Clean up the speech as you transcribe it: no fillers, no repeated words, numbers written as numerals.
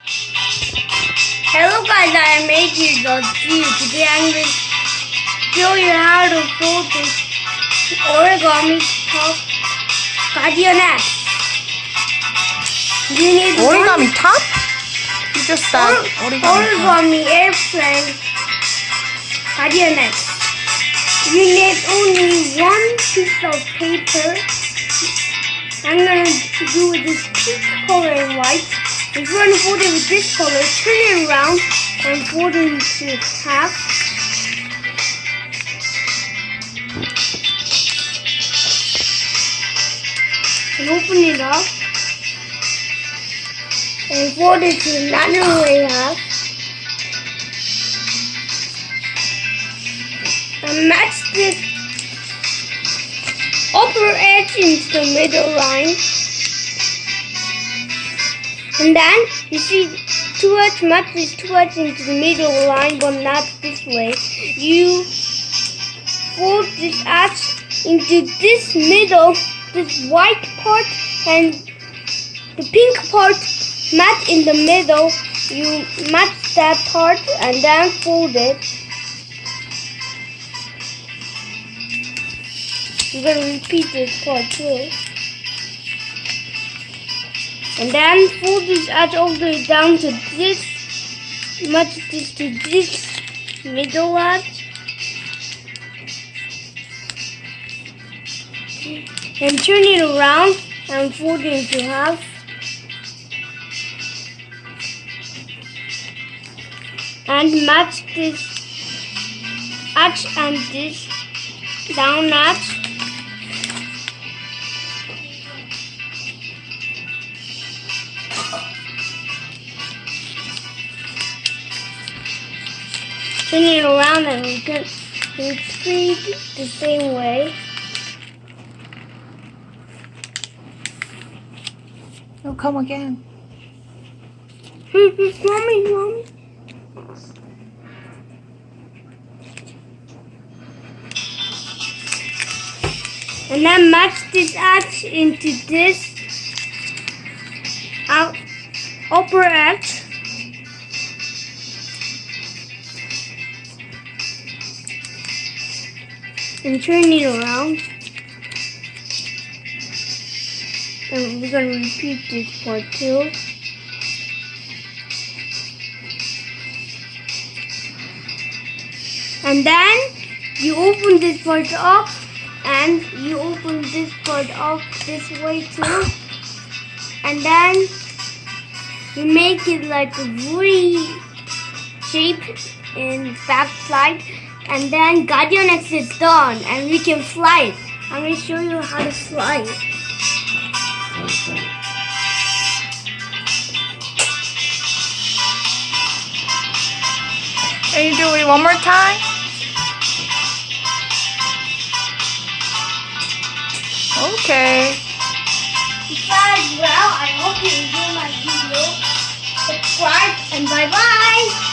Hello guys, I am 8 years old. Today I'm going to show you how to fold this origami top Guardian X. You need Origami top? You just said origami airplane Guardian X. You need only one piece of paper. I'm going to do this pink color and white. If you want to fold it with this color, turn it around and fold it into half. And open it up. And fold it to another way half. And match this upper edge into the middle line. And then you see match this two edges into the middle line, but not this way. You fold this edge into this middle, this white part, and the pink part match in the middle. You match that part and then fold it. You're gonna repeat this part too. And then fold this edge all the way down to this, match this to this middle edge. And turn it around and fold it into half. And match this edge and this down edge. Turn it around and repeat the same way. Oh, come again. Mommy. And then match this edge into this upper edge. And turn it around. And we're going to repeat this part too. And then you open this part up and you open this part up this way too. And then you make it like a V shape in back side. And then Guardian X is done and we can fly it. I'm going to show you how to fly it. Can you do it one more time? Okay. Well, I hope you enjoyed my video. Subscribe and bye-bye.